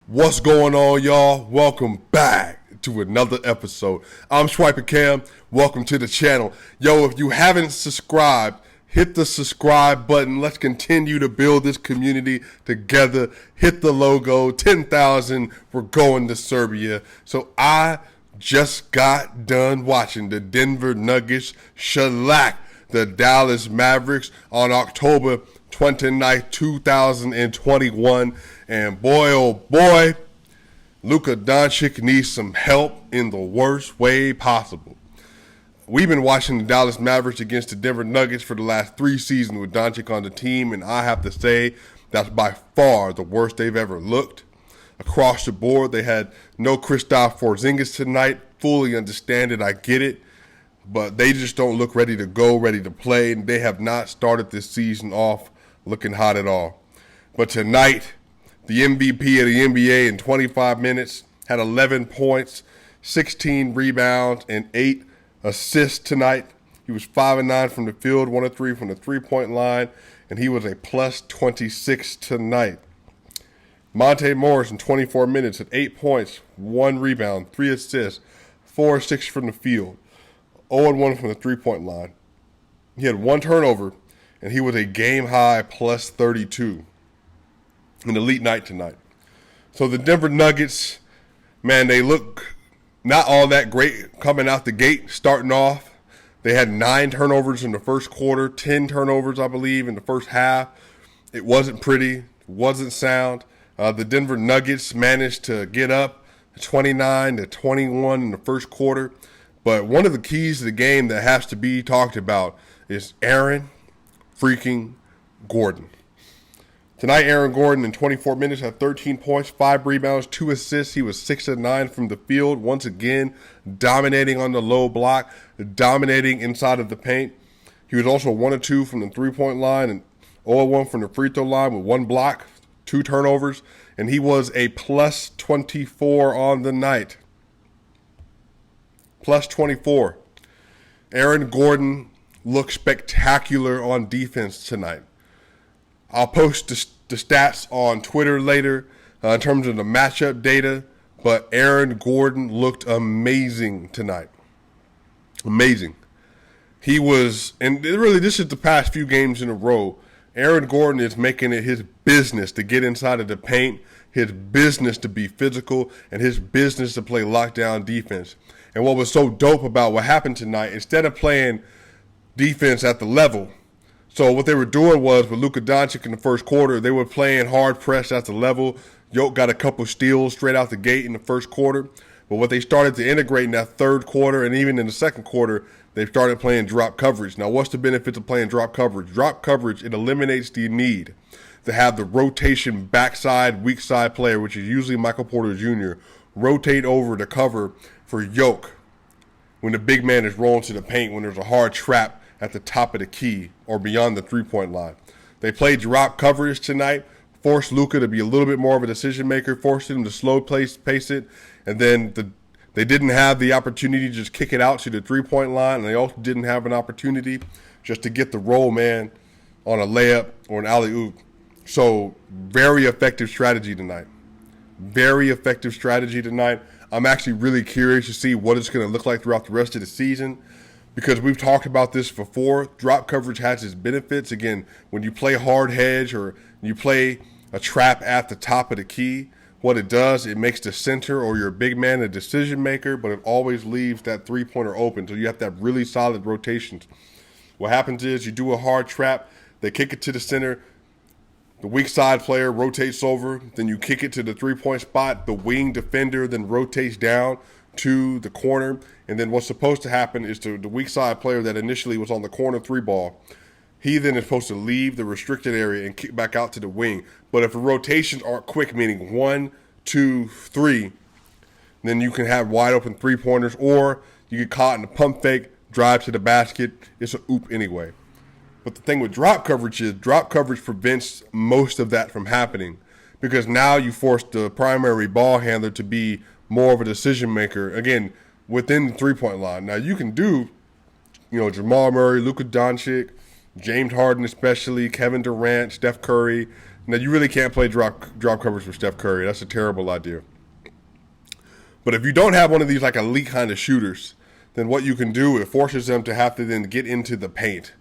What's going on, y'all? Welcome back to another episode. I'm SwipaCam. Welcome to the channel. Yo, if you haven't subscribed, hit the subscribe button. Let's continue to build this community together. Hit the logo. 10,000. We're going to Serbia. So I just got done watching the Denver Nuggets shellac the Dallas Mavericks on October 29th, 2021. And boy, oh boy, Luka Doncic needs some help in the worst way possible. We've been watching the Dallas Mavericks against the Denver Nuggets for the last 3 seasons with Doncic on the team, and I have to say that's by far the worst they've ever looked. Across the board, they had no Kristaps Porzingis tonight. Fully understand it, I get it. But they just don't look ready to go, ready to play, and they have not started this season off looking hot at all. But tonight, the MVP of the NBA in 25 minutes had 11 points, 16 rebounds, and 8 assists tonight. He was 5 of 9 from the field, 1 of 3 from the three-point line, and he was a plus 26 tonight. Monte Morris in 24 minutes had 8 points, 1 rebound, 3 assists, 4 of 6 from the field, 0 of 1 from the three-point line. He had 1 turnover, and he was a game-high plus 32. An elite night tonight. So the Denver Nuggets, man, they look not all that great coming out the gate, starting off. They had 9 turnovers in the first quarter, 10 turnovers, I believe, in the first half. It wasn't pretty, wasn't sound. The Denver Nuggets managed to get up 29-21 in the first quarter. But one of the keys to the game that has to be talked about is Aaron freaking Gordon. Tonight, Aaron Gordon in 24 minutes had 13 points, 5 rebounds, 2 assists. He was 6 of 9 from the field. Once again, dominating on the low block, dominating inside of the paint. He was also 1 of 2 from the three-point line and 0 of 1 from the free throw line with 1 block, 2 turnovers, and he was a plus 24 on the night. Plus 24. Aaron Gordon looked spectacular on defense tonight. I'll post the stats on Twitter later in terms of the matchup data, but Aaron Gordon looked amazing tonight. Amazing. He was, and really this is the past few games in a row, Aaron Gordon is making it his business to get inside of the paint, his business to be physical, and his business to play lockdown defense. And what was so dope about what happened tonight, instead of playing defense at the level, so what they were doing was with Luka Doncic in the first quarter, they were playing hard press at the level. Yoke got a couple steals straight out the gate in the first quarter. But what they started to integrate in that third quarter and even in the second quarter, they started playing drop coverage. Now, what's the benefit of playing drop coverage? Drop coverage, it eliminates the need to have the rotation backside, weak side player, which is usually Michael Porter Jr., rotate over to cover for Yoke when the big man is rolling to the paint, when there's a hard trap at the top of the key or beyond the three-point line. They played drop coverage tonight, forced Luka to be a little bit more of a decision maker, forced him to slow pace it, and then they didn't have the opportunity to just kick it out to the three-point line, and they also didn't have an opportunity just to get the roll man on a layup or an alley-oop. So very effective strategy tonight. Very effective strategy tonight. I'm actually really curious to see what it's going to look like throughout the rest of the season, because we've talked about this before. Drop coverage has its benefits. Again, when you play hard hedge or you play a trap at the top of the key, what it does, it makes the center or your big man a decision maker, but it always leaves that three-pointer open. So you have to have really solid rotations. What happens is you do a hard trap, they kick it to the center, the weak side player rotates over, then you kick it to the three-point spot, the wing defender then rotates down to the corner, and then what's supposed to happen is the weak side player that initially was on the corner 3 ball, he then is supposed to leave the restricted area and kick back out to the wing. But if the rotations aren't quick, meaning 1, 2, 3, then you can have wide open 3-pointers, or you get caught in a pump fake, drive to the basket, it's an oop anyway. But the thing with drop coverage is drop coverage prevents most of that from happening, because now you force the primary ball handler to be more of a decision maker, again, within the three-point line. Now, you can do, Jamal Murray, Luka Doncic, James Harden especially, Kevin Durant, Steph Curry, Now, you really can't play drop coverage with Steph Curry. That's a terrible idea. But if you don't have one of these like elite kind of shooters, then what you can do, it forces them to have to then get into the paint.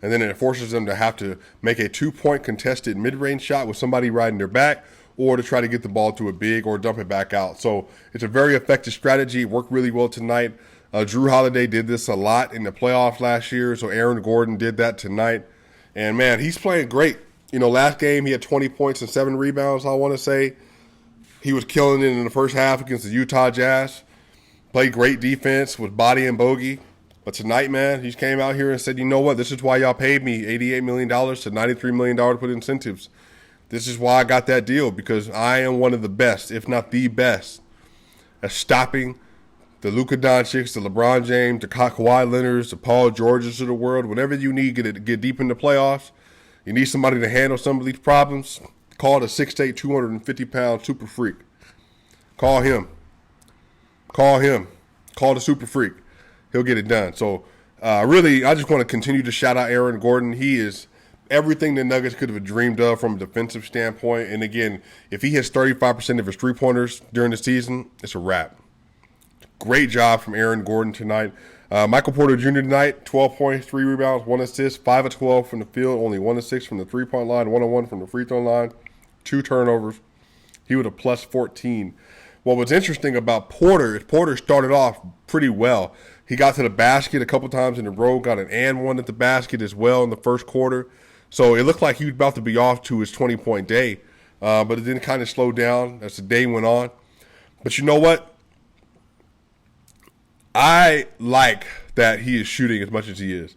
And then it forces them to have to make a 2-point contested mid-range shot with somebody riding their back, or to try to get the ball to a big or dump it back out. So it's a very effective strategy. It worked really well tonight. Drew Holiday did this a lot in the playoffs last year, so Aaron Gordon did that tonight. And, man, he's playing great. You know, last game he had 20 points and 7 rebounds, I want to say. He was killing it in the first half against the Utah Jazz. Played great defense with body and bogey. But tonight, man, he came out here and said, you know what, this is why y'all paid me $88 million to $93 million to put incentives. This is why I got that deal, because I am one of the best, if not the best, at stopping the Luka Doncic, the LeBron James, the Kawhi Leonards, the Paul Georges of the world. Whatever you need to get deep in the playoffs, you need somebody to handle some of these problems, call the 6'8", 250-pound super freak. Call him. Call the super freak. He'll get it done. So, really, I just want to continue to shout out Aaron Gordon. He is everything the Nuggets could have dreamed of from a defensive standpoint. And, again, if he hits 35% of his three-pointers during the season, it's a wrap. Great job from Aaron Gordon tonight. Michael Porter Jr. tonight, 12 points, 3 rebounds, 1 assist, 5 of 12 from the field, only 1 of 6 from the three-point line, 1 of 1 from the free throw line, 2 turnovers. He was a plus 14. What was interesting about Porter is Porter started off pretty well. He got to the basket a couple times in a row, got an and one at the basket as well in the first quarter. So it looked like he was about to be off to his 20-point day, but it didn't kind of slow down as the day went on. But you know what? I like that he is shooting as much as he is.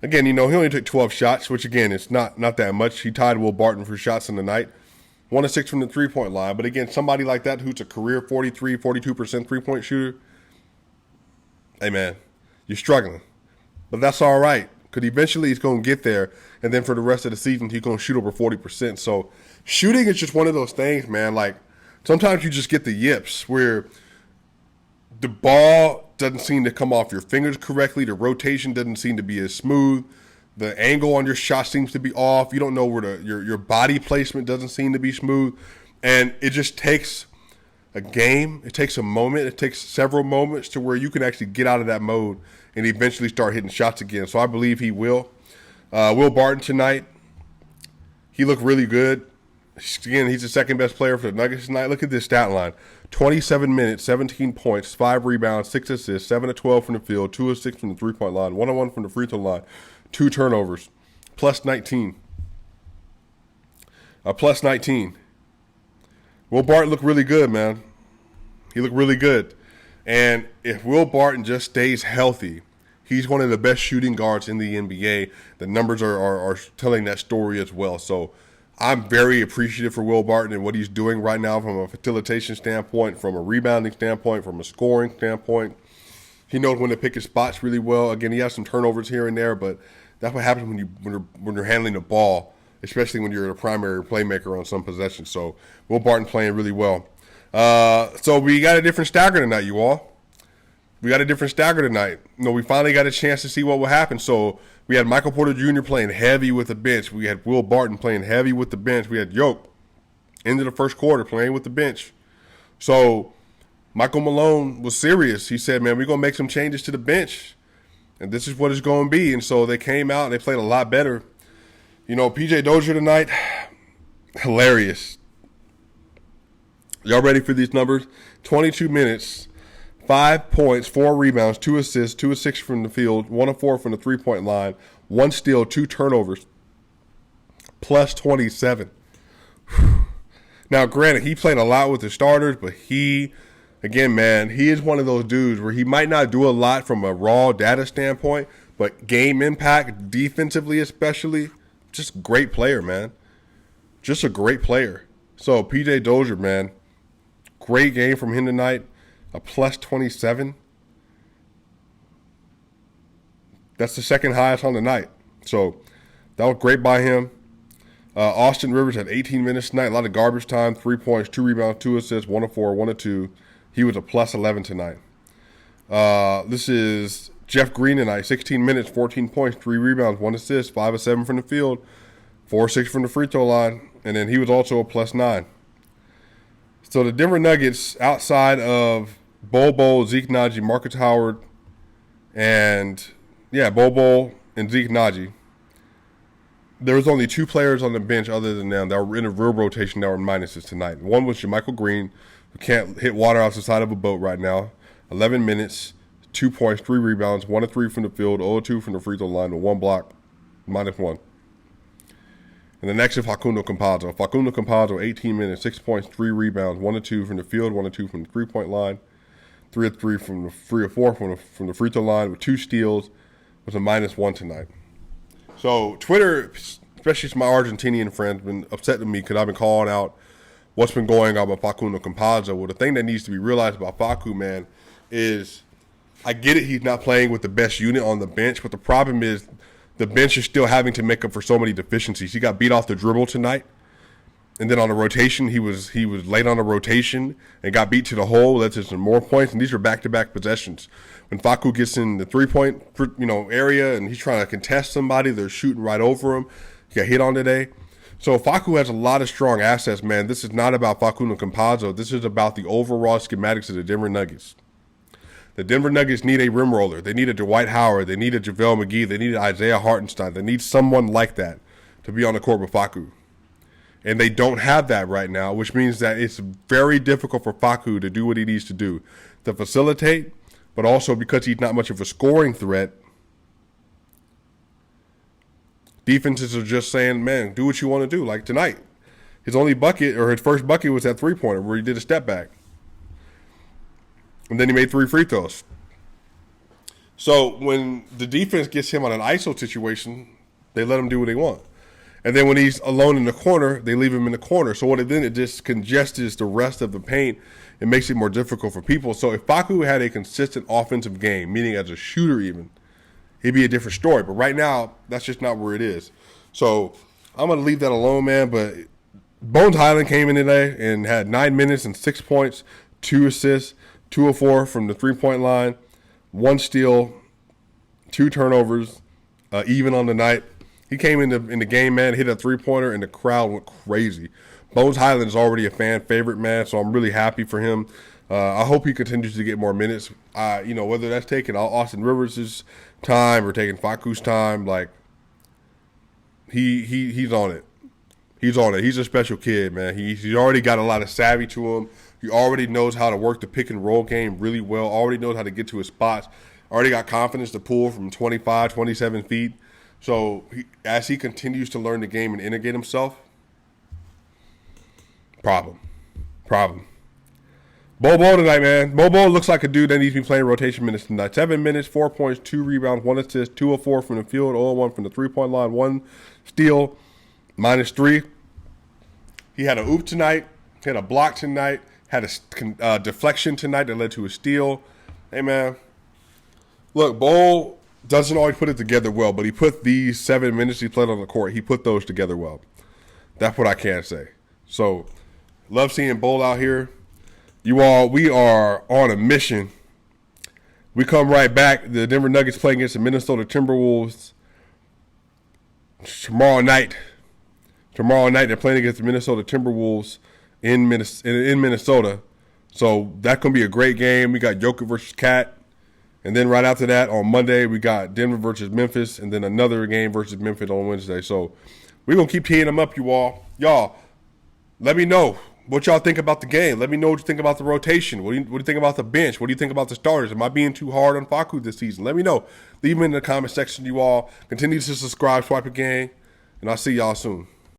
Again, you know, he only took 12 shots, which, again, it's not that much. He tied Will Barton for shots in the night. 1 of 6 from the three-point line. But, again, somebody like that who's a career 43, 42% three-point shooter, hey, man, you're struggling. But that's all right, because eventually he's going to get there, and then for the rest of the season he's going to shoot over 40%. So shooting is just one of those things, man. Like, sometimes you just get the yips where the ball doesn't seem to come off your fingers correctly. The rotation doesn't seem to be as smooth. The angle on your shot seems to be off. You don't know where your body placement doesn't seem to be smooth. And it just takes a game. It takes a moment. It takes several moments to where you can actually get out of that mode and eventually start hitting shots again. So I believe he will. Will Barton tonight, he looked really good. Again, he's the second best player for the Nuggets tonight. Look at this stat line. 27 minutes, 17 points, 5 rebounds, 6 assists, 7 of 12 from the field, 2 of 6 from the three-point line, 1 of 1 from the free throw line, 2 turnovers, plus 19. Plus 19. Will Barton looked really good, man. He looked really good. And if Will Barton just stays healthy, he's one of the best shooting guards in the NBA. The numbers are telling that story as well. So I'm very appreciative for Will Barton and what he's doing right now from a facilitation standpoint, from a rebounding standpoint, from a scoring standpoint. He knows when to pick his spots really well. Again, he has some turnovers here and there, but that's what happens when you're handling the ball, especially when you're a primary playmaker on some possessions. So Will Barton playing really well. So we got a different stagger tonight, you all. We got a different stagger tonight. You know, we finally got a chance to see what will happen. So we had Michael Porter Jr. playing heavy with the bench. We had Will Barton playing heavy with the bench. We had Jokic into the first quarter playing with the bench. So Michael Malone was serious. He said, man, we're going to make some changes to the bench, and this is what it's going to be. And so they came out and they played a lot better. You know, PJ Dozier tonight, hilarious. Y'all ready for these numbers? 22 minutes, 5 points, 4 rebounds, 2 assists, 2 of 6 from the field, 1 of 4 from the three-point line, 1 steal, 2 turnovers, plus 27. Now, granted, he played a lot with the starters, but he, again, man, he is one of those dudes where he might not do a lot from a raw data standpoint, but game impact, defensively especially, just a great player, man. Just a great player. So, PJ Dozier, man, great game from him tonight. A plus 27. That's the second highest on the night. So that was great by him. Austin Rivers had 18 minutes tonight. A lot of garbage time. 3 points, 2 rebounds, 2 assists, 1 of 4, 1 of 2. He was a plus 11 tonight. This is Jeff Green tonight. 16 minutes, 14 points, 3 rebounds, 1 assist, 5 of 7 from the field, 4 of 6 from the free throw line. And then he was also a +9. So the Denver Nuggets, outside of Bobo, Zeke Naji, Marcus Howard, and Bobo and Zeke Naji, there was only 2 players on the bench other than them that were in a real rotation that were minuses tonight. One was JaMychal Green, who can't hit water off the side of a boat right now. 11 minutes, 2 points, 3 rebounds, 1 of 3 from the field, 0 of 2 from the free throw line with 1 block, -1. And the next is Facundo Campazzo. Facundo Campazzo, 18 minutes, 6 points, 3 rebounds, 1 of 2 from the field, 1 of 2 from the 3-point line, 3 of 3 from the 3 or 4 from the free throw line with 2 steals, was a -1 tonight. So Twitter, especially my Argentinian friends, been upset with me because I've been calling out what's been going on with Facundo Campazzo. Well, the thing that needs to be realized about Facu, man, is I get it, he's not playing with the best unit on the bench, but the problem is the bench is still having to make up for so many deficiencies. He got beat off the dribble tonight, and then on the rotation, he was late on the rotation and got beat to the hole, led to some more points, and these are back-to-back possessions. When Facu gets in the 3-point area and he's trying to contest somebody, they're shooting right over him. He got hit on today. So Facu has a lot of strong assets, man. This is not about Facundo Campazzo. This is about the overall schematics of the Denver Nuggets. The Denver Nuggets need a rim roller. They need a Dwight Howard. They need a JaVale McGee. They need an Isaiah Hartenstein. They need someone like that to be on the court with Facu. And they don't have that right now, which means that it's very difficult for Facu to do what he needs to do, to facilitate, but also because he's not much of a scoring threat, defenses are just saying, man, do what you want to do. Like tonight, his only bucket, or his first bucket, was that 3-pointer where he did a step back. And then he made 3 free throws. So when the defense gets him on an ISO situation, they let him do what they want. And then when he's alone in the corner, they leave him in the corner. So it just congests the rest of the paint. It makes it more difficult for people. So if Facu had a consistent offensive game, meaning as a shooter even, it'd be a different story. But right now, that's just not where it is. So I'm going to leave that alone, man. But Bones Highland came in today and had 9 minutes and 6 points, 2 assists, 2 of 4 from the 3-point line, 1 steal, 2 turnovers, even on the night. He came in the game, man, hit a 3-pointer, and the crowd went crazy. Bones Highland is already a fan favorite, man, so I'm really happy for him. I hope he continues to get more minutes. Whether that's taking Austin Rivers' time or taking Facu's time, like he's on it. He's on it. He's a special kid, man. He's already got a lot of savvy to him. He already knows how to work the pick and roll game really well. Already knows how to get to his spots. Already got confidence to pull from 25, 27 feet. So as he continues to learn the game and integrate himself, problem. Bobo tonight, man. Bobo looks like a dude that needs to be playing rotation minutes tonight. 7 minutes, 4 points, 2 rebounds, 1 assist, 2 of 4 from the field, 0 of 1 from the 3-point line, 1 steal, -3. He had a oop tonight, he had a block tonight, had a deflection tonight that led to a steal. Hey, man, look, Bo doesn't always put it together well, but he put these 7 minutes he played on the court, he put those together well. That's what I can say. So, love seeing Bo out here. You all, we are on a mission. We come right back. The Denver Nuggets play against the Minnesota Timberwolves tomorrow night. Tomorrow night, they're playing against the Minnesota Timberwolves in Minnesota. So that's going to be a great game. We got Jokic versus Cat. And then right after that, on Monday, we got Denver versus Memphis. And then another game versus Memphis on Wednesday. So we're going to keep teeing them up, you all. Y'all, let me know what y'all think about the game. Let me know what you think about the rotation. What do you think about the bench? What do you think about the starters? Am I being too hard on Facu this season? Let me know. Leave them in the comment section, you all. Continue to subscribe, SwipaCam, and I'll see y'all soon.